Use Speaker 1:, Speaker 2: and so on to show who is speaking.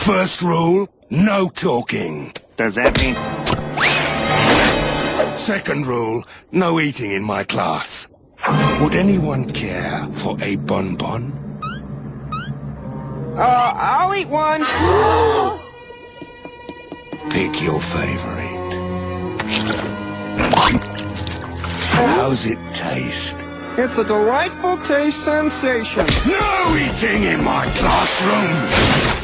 Speaker 1: First rule, no talking.
Speaker 2: Does that mean...
Speaker 1: Second rule, no eating in my class. Would anyone care for a bonbon?
Speaker 3: I'll eat one.
Speaker 1: Pick your favorite. How's it taste?
Speaker 3: It's a delightful taste sensation.
Speaker 1: No eating in my classroom!